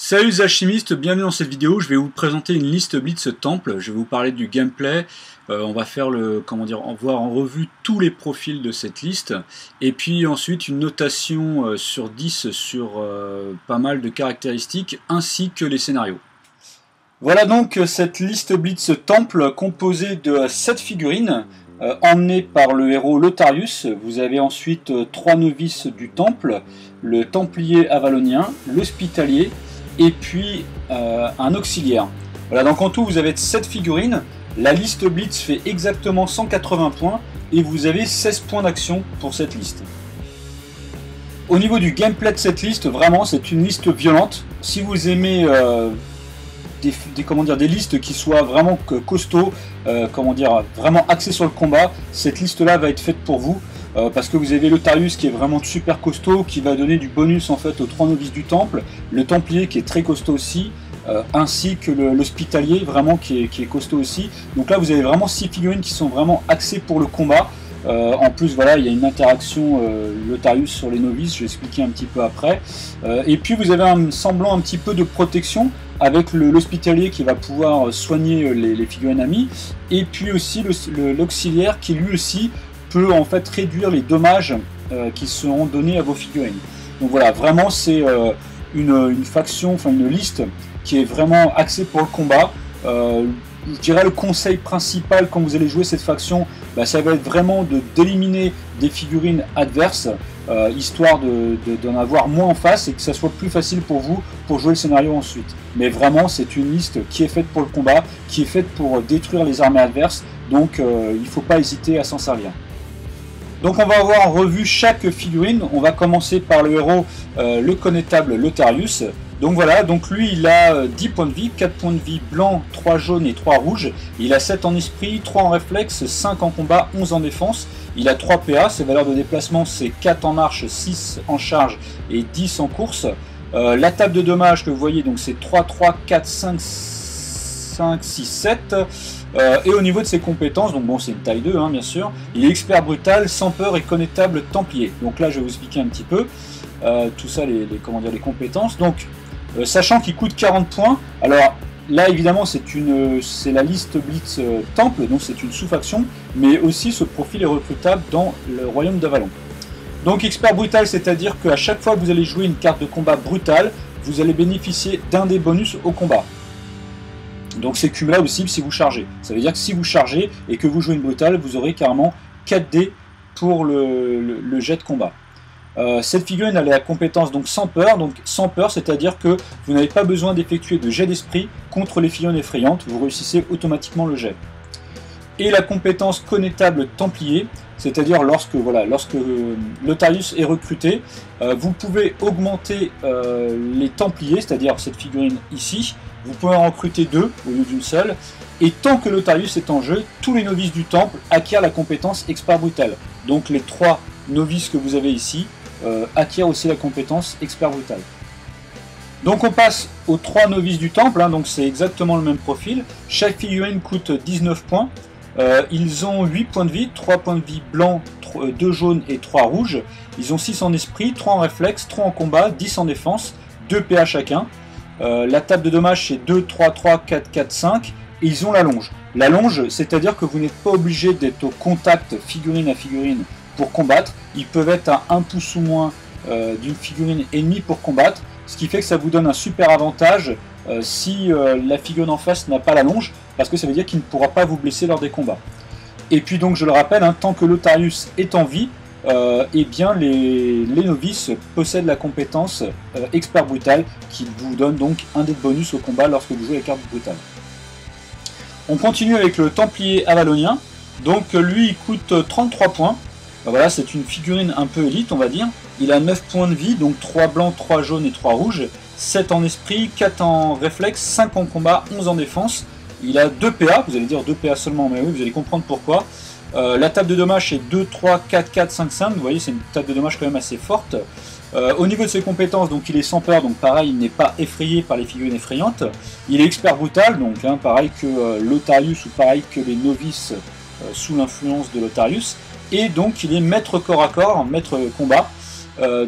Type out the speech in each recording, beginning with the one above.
Salut les alchimistes, bienvenue dans cette vidéo. Je vais vous présenter une liste Blitz Temple. Je vais vous parler du gameplay. On va faire voir en revue tous les profils de cette liste. Et puis ensuite une notation sur 10 sur pas mal de caractéristiques ainsi que les scénarios. Voilà donc cette liste Blitz Temple composée de 7 figurines. Emmené par le héros Lotharius. Vous avez ensuite 3 novices du temple, le templier avalonien, l'hospitalier et puis un auxiliaire. Voilà, donc en tout vous avez 7 figurines. La liste Blitz fait exactement 180 points et vous avez 16 points d'action pour cette liste. Au niveau du gameplay de cette liste, vraiment c'est une liste violente. Si vous aimez des listes qui soient vraiment costauds, vraiment axées sur le combat, cette liste là va être faite pour vous, parce que vous avez Lotharius qui est vraiment super costaud, qui va donner du bonus en fait aux 3 novices du temple, le templier qui est très costaud aussi, ainsi que l'hospitalier vraiment qui est costaud aussi. Donc là vous avez vraiment 6 figurines qui sont vraiment axées pour le combat. En plus voilà, il y a une interaction Lotharius sur les novices, je vais expliquer un petit peu après. Et puis vous avez un semblant un petit peu de protection avec l'hospitalier qui va pouvoir soigner les figurines amies, et puis aussi l'auxiliaire qui lui aussi peut en fait réduire les dommages qui seront donnés à vos figurines. Donc voilà, vraiment c'est une faction, enfin une liste qui est vraiment axée pour le combat. Je dirais le conseil principal quand vous allez jouer cette faction, ça va être vraiment d'éliminer des figurines adverses, histoire d'en avoir moins en face et que ça soit plus facile pour vous pour jouer le scénario ensuite. Mais vraiment c'est une liste qui est faite pour le combat, qui est faite pour détruire les armées adverses, donc il ne faut pas hésiter à s'en servir. Donc on va avoir en revue chaque figurine. On va commencer par le héros, le connétable Lotharius. Donc voilà, donc lui il a 10 points de vie, 4 points de vie blanc, 3 jaunes et 3 rouges. Il a 7 en esprit, 3 en réflexe, 5 en combat, 11 en défense. Il a 3 PA, ses valeurs de déplacement c'est 4 en marche, 6 en charge et 10 en course. La table de dommages que vous voyez, donc c'est 3, 3, 4, 5, 6, 7. Et au niveau de ses compétences, donc bon c'est une taille 2 bien sûr, il est expert brutal, sans peur et connétable templier. Donc là je vais vous expliquer un petit peu tout ça, les compétences. Donc sachant qu'il coûte 40 points, alors là évidemment c'est la liste Blitz Temple, donc c'est une sous-faction, mais aussi ce profil est recrutable dans le royaume d'Avalon. Donc expert brutal, c'est-à-dire qu'à chaque fois que vous allez jouer une carte de combat brutale, vous allez bénéficier d'un des bonus au combat. Donc c'est cumulable aussi si vous chargez. Ça veut dire que si vous chargez et que vous jouez une brutale, vous aurez carrément 4 dés pour le jet de combat. Cette figurine elle a la compétence donc sans peur, c'est-à-dire que vous n'avez pas besoin d'effectuer de jet d'esprit contre les figurines effrayantes, vous réussissez automatiquement le jet. Et la compétence connétable templier, c'est-à-dire lorsque Lotharius est recruté, vous pouvez augmenter les templiers, c'est-à-dire cette figurine ici, vous pouvez en recruter 2 au lieu d'une seule, et tant que Lotharius est en jeu, tous les novices du temple acquièrent la compétence expert brutal. Donc les 3 novices que vous avez ici acquièrent aussi la compétence expert brutal. Donc on passe aux 3 novices du temple, donc c'est exactement le même profil. Chaque figurine coûte 19 points. Ils ont 8 points de vie, 3 points de vie blancs, 2 jaunes et 3 rouges. Ils ont 6 en esprit, 3 en réflexe, 3 en combat, 10 en défense, 2 PA chacun. La table de dommages c'est 2, 3, 3, 4, 4, 5. Et ils ont la longe. La longe, c'est-à-dire que vous n'êtes pas obligé d'être au contact figurine à figurine pour combattre. Ils peuvent être à 1 pouce ou moins d'une figurine ennemie pour combattre. Ce qui fait que ça vous donne un super avantage si la figurine en face n'a pas la longe, parce que ça veut dire qu'il ne pourra pas vous blesser lors des combats. Et puis donc je le rappelle, tant que Lotharius est en vie, eh bien les novices possèdent la compétence expert brutal qui vous donne donc un dé de bonus au combat lorsque vous jouez la carte brutale. On continue avec le templier avalonien. Donc lui il coûte 33 points. Voilà, c'est une figurine un peu élite on va dire. Il a 9 points de vie, donc 3 blancs, 3 jaunes et 3 rouges, 7 en esprit, 4 en réflexe, 5 en combat, 11 en défense. Il a 2 PA, vous allez dire 2 PA seulement, mais oui, vous allez comprendre pourquoi. La table de dommages c'est 2, 3, 4, 4, 5, 5, vous voyez c'est une table de dommages quand même assez forte. Au niveau de ses compétences, donc il est sans peur, donc pareil, il n'est pas effrayé par les figurines effrayantes. Il est expert brutal, donc pareil que Lotharius ou pareil que les novices sous l'influence de Lotharius. Et donc il est maître corps à corps, maître combat.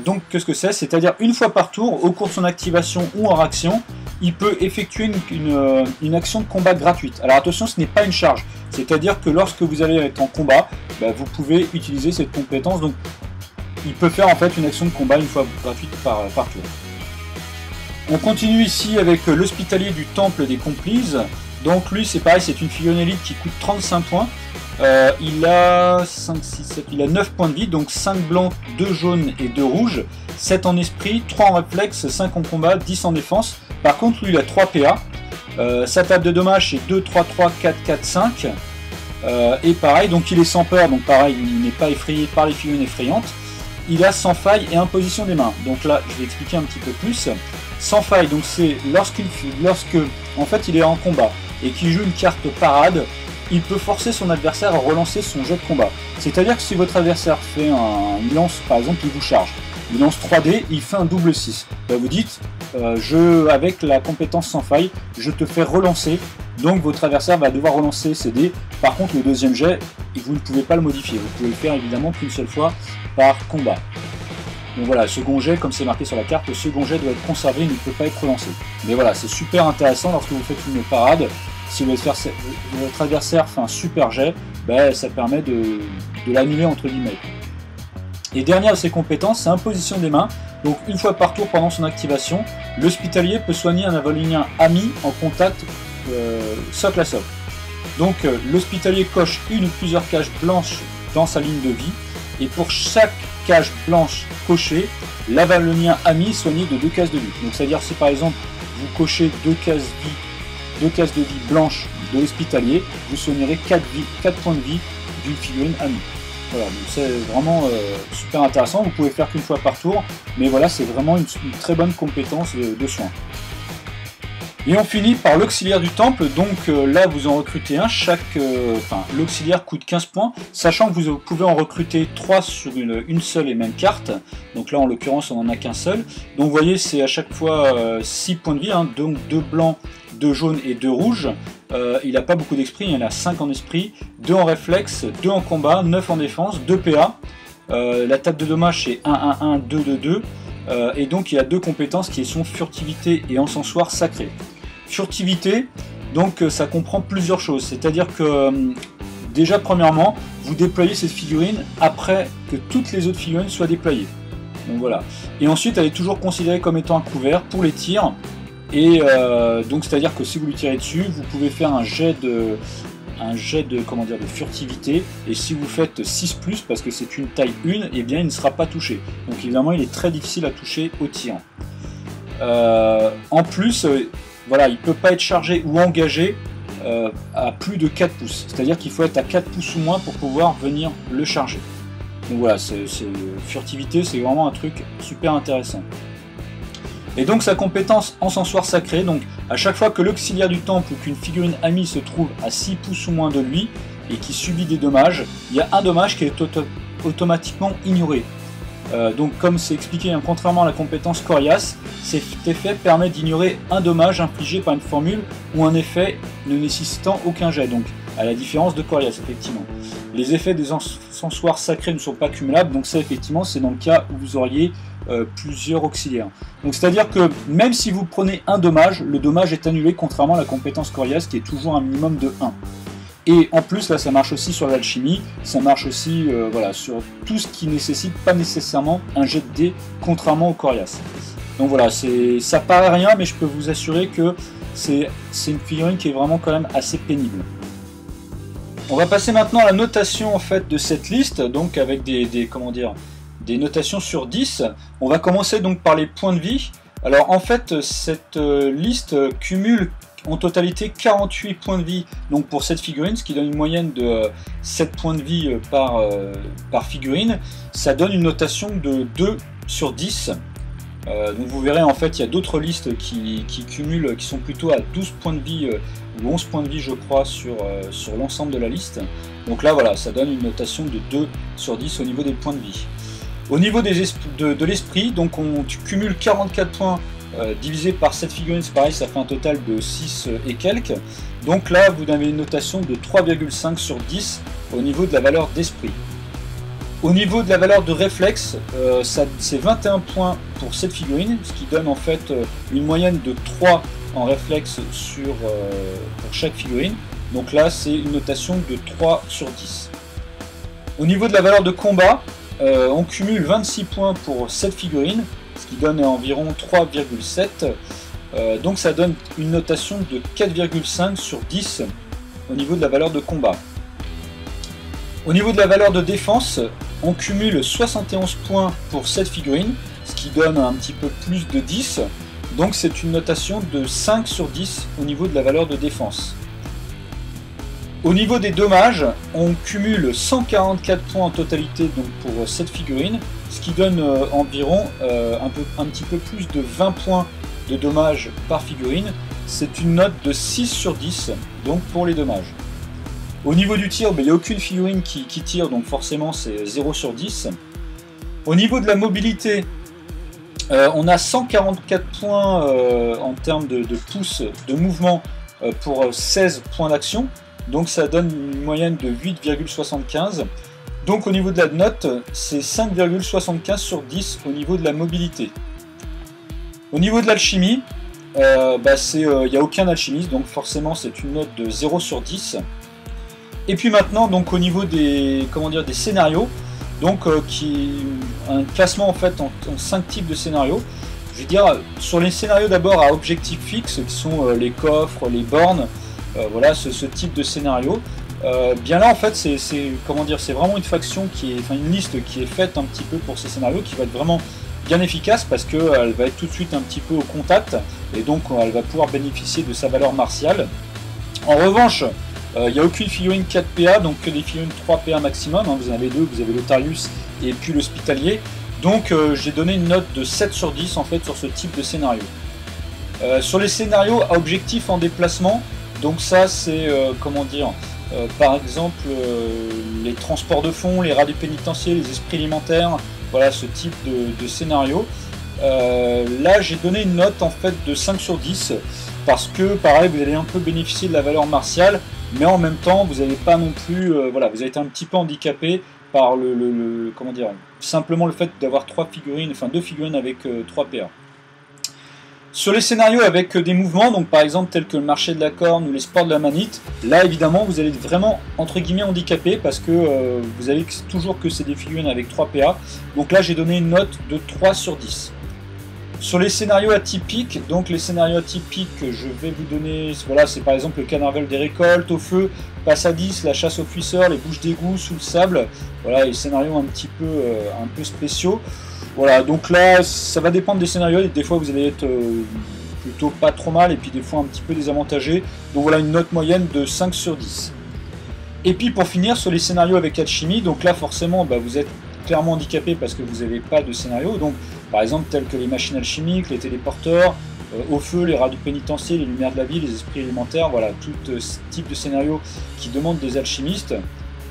Donc qu'est-ce que c'est? C'est-à-dire une fois par tour, au cours de son activation ou en réaction, il peut effectuer une action de combat gratuite. Alors attention, ce n'est pas une charge, c'est-à-dire que lorsque vous allez être en combat, vous pouvez utiliser cette compétence, donc il peut faire en fait une action de combat une fois gratuite par tour. On continue ici avec l'hospitalier du temple des complices. Donc lui c'est pareil, c'est une figurine élite qui coûte 35 points. Il a 5, 6, 7, il a 9 points de vie, donc 5 blancs, 2 jaunes et 2 rouges, 7 en esprit, 3 en réflexe, 5 en combat, 10 en défense. Par contre lui il a 3 PA, sa table de dommages c'est 2, 3, 3, 4, 4, 5. Et pareil, donc il est sans peur, donc pareil, il n'est pas effrayé par les figurines effrayantes. Il a sans faille et imposition des mains. Donc là, je vais expliquer un petit peu plus. Sans faille, donc c'est lorsque en fait il est en combat et qu'il joue une carte parade, il peut forcer son adversaire à relancer son jet de combat. C'est-à-dire que si votre adversaire fait il lance, par exemple, il vous charge, il lance 3D, il fait un double 6. Vous dites, avec la compétence sans faille, je te fais relancer. Donc votre adversaire va devoir relancer ses dés. Par contre, le deuxième jet, vous ne pouvez pas le modifier. Vous pouvez le faire évidemment qu'une seule fois par combat. Donc voilà, second jet, comme c'est marqué sur la carte, le second jet doit être conservé, il ne peut pas être relancé. Mais voilà, c'est super intéressant lorsque vous faites une parade. Si votre adversaire fait un super jet, ça permet de l'annuler entre guillemets. Et dernière de ses compétences, c'est imposition des mains. Donc une fois par tour pendant son activation, l'hospitalier peut soigner un avalinien ami en contact socle à socle. Donc l'hospitalier coche une ou plusieurs cases blanches dans sa ligne de vie, et pour chaque case blanche cochée, l'avalonien ami est soigné de 2 cases de vie. Donc c'est-à-dire si par exemple vous cochez 2 cases de vie blanches de l'hospitalier, vous soignerez 4 points de vie d'une figurine amie. Voilà, donc c'est vraiment super intéressant, vous pouvez faire qu'une fois par tour, mais voilà, c'est vraiment une très bonne compétence de soin. Et on finit par l'auxiliaire du temple, donc là vous en recrutez un, l'auxiliaire coûte 15 points, sachant que vous pouvez en recruter 3 sur une seule et même carte, donc là en l'occurrence on n'en a qu'un seul, donc vous voyez c'est à chaque fois 6 points de vie, donc 2 blancs, 2 jaunes et 2 rouges, il n'a pas beaucoup d'esprit, il en a 5 en esprit, 2 en réflexe, 2 en combat, 9 en défense, 2 PA, la table de dommage c'est 1, 1, 1, 2, 2, 2, et donc il a 2 compétences qui sont furtivité et encensoir sacré. Furtivité, donc ça comprend plusieurs choses, c'est-à-dire que déjà premièrement, vous déployez cette figurine après que toutes les autres figurines soient déployées. Donc voilà. Et ensuite elle est toujours considérée comme étant un couvert pour les tirs, et donc c'est-à-dire que si vous lui tirez dessus, vous pouvez faire un jet de furtivité, et si vous faites 6+, parce que c'est une taille 1, et bien il ne sera pas touché. Donc évidemment il est très difficile à toucher au tir. En plus, voilà, il ne peut pas être chargé ou engagé à plus de 4 pouces. C'est-à-dire qu'il faut être à 4 pouces ou moins pour pouvoir venir le charger. Donc voilà, furtivité, c'est vraiment un truc super intéressant. Et donc sa compétence encensoir sacré, donc à chaque fois que l'auxiliaire du temple ou qu'une figurine amie se trouve à 6 pouces ou moins de lui et qui subit des dommages, il y a un dommage qui est automatiquement ignoré. Donc comme c'est expliqué, contrairement à la compétence coriace, cet effet permet d'ignorer un dommage infligé par une formule ou un effet ne nécessitant aucun jet, donc à la différence de coriace effectivement. Les effets des encensoirs sacrés ne sont pas cumulables, donc ça effectivement c'est dans le cas où vous auriez plusieurs auxiliaires. Donc c'est à dire que même si vous prenez un dommage, le dommage est annulé contrairement à la compétence coriace qui est toujours un minimum de 1. Et en plus, là, ça marche aussi sur l'alchimie, ça marche aussi voilà, sur tout ce qui nécessite pas nécessairement un jet de dés, contrairement au coriace. Donc voilà, ça paraît rien, mais je peux vous assurer que c'est une figurine qui est vraiment quand même assez pénible. On va passer maintenant à la notation en fait de cette liste, donc avec des notations sur 10. On va commencer donc par les points de vie. Alors en fait, cette liste cumule en totalité 48 points de vie donc pour cette figurine, ce qui donne une moyenne de 7 points de vie par figurine. Ça donne une notation de 2 sur 10. Donc vous verrez en fait il y a d'autres listes qui cumulent, qui sont plutôt à 12 points de vie ou 11 points de vie je crois sur l'ensemble de la liste. Donc là voilà, ça donne une notation de 2 sur 10 au niveau des points de vie. Au niveau de l'esprit, donc on cumule 44 points divisé par cette figurine, c'est pareil, ça fait un total de 6 et quelques. Donc là, vous avez une notation de 3,5 sur 10 au niveau de la valeur d'esprit. Au niveau de la valeur de réflexe, c'est 21 points pour cette figurine, ce qui donne en fait une moyenne de 3 en réflexe pour chaque figurine. Donc là, c'est une notation de 3 sur 10. Au niveau de la valeur de combat, on cumule 26 points pour cette figurine, ce qui donne environ 3,7. Donc ça donne une notation de 4,5 sur 10 au niveau de la valeur de combat. Au niveau de la valeur de défense, on cumule 71 points pour cette figurine, ce qui donne un petit peu plus de 10. Donc c'est une notation de 5 sur 10 au niveau de la valeur de défense. Au niveau des dommages, on cumule 144 points en totalité donc pour cette figurine, ce qui donne environ un petit peu plus de 20 points de dommages par figurine. C'est une note de 6 sur 10 donc pour les dommages. Au niveau du tir, il n'y a aucune figurine qui tire, donc forcément c'est 0 sur 10. Au niveau de la mobilité, on a 144 points en termes de pouces de mouvement pour 16 points d'action. Donc ça donne une moyenne de 8,75. Donc au niveau de la note, c'est 5,75 sur 10 au niveau de la mobilité. Au niveau de l'alchimie, il n'y a aucun alchimiste, donc forcément c'est une note de 0 sur 10. Et puis maintenant, donc au niveau des scénarios, donc un classement en fait en 5 types de scénarios. Je veux dire, sur les scénarios d'abord à objectif fixe, qui sont les coffres, les bornes, voilà ce type de scénario. Bien là en fait c'est vraiment une faction une liste qui est faite un petit peu pour ces scénarios, qui va être vraiment bien efficace parce qu'elle va être tout de suite un petit peu au contact et donc elle va pouvoir bénéficier de sa valeur martiale. En revanche, il n'y a aucune figurine 4 PA, donc que des figurines 3 PA maximum, hein. Vous en avez deux, vous avez l'Otarius et puis l'Hospitalier. Donc j'ai donné une note de 7 sur 10 en fait sur ce type de scénario. Sur les scénarios à objectif en déplacement, donc ça c'est par exemple les transports de fonds, les radios pénitentiaires, les esprits alimentaires, voilà ce type de scénario. Là j'ai donné une note en fait de 5 sur 10 parce que pareil vous allez un peu bénéficier de la valeur martiale, mais en même temps vous n'allez pas non plus vous avez été un petit peu handicapé par simplement le fait d'avoir deux figurines avec 3 PA. Sur les scénarios avec des mouvements, donc par exemple tels que le marché de la corne ou les sports de la manite, là évidemment vous allez être vraiment entre guillemets handicapé parce que vous avez toujours que c'est des figurines avec 3 PA. Donc là j'ai donné une note de 3 sur 10. Sur les scénarios atypiques, donc les scénarios atypiques que je vais vous donner, voilà, c'est par exemple le carnaval des récoltes, au feu, passe à 10, la chasse aux fuisseurs, les bouches d'égout, sous le sable, voilà les scénarios un peu spéciaux. Voilà, donc là, ça va dépendre des scénarios, des fois vous allez être plutôt pas trop mal, et puis des fois un petit peu désavantagé. Donc voilà, une note moyenne de 5 sur 10. Et puis pour finir, sur les scénarios avec alchimie, donc là forcément, vous êtes clairement handicapé parce que vous n'avez pas de scénario. Donc par exemple, tels que les machines alchimiques, les téléporteurs, au feu, les radios pénitentiaires, les lumières de la vie, les esprits élémentaires, voilà, tout ce type de scénario qui demande des alchimistes.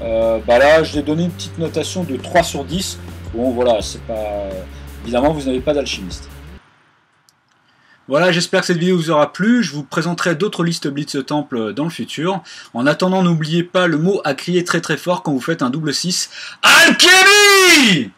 Là, je l'ai donné une petite notation de 3 sur 10. Bon voilà, c'est pas... Évidemment, vous n'avez pas d'alchimiste. Voilà, j'espère que cette vidéo vous aura plu. Je vous présenterai d'autres listes Blitz Temple dans le futur. En attendant, n'oubliez pas le mot à crier très très fort quand vous faites un double 6. Alchimie!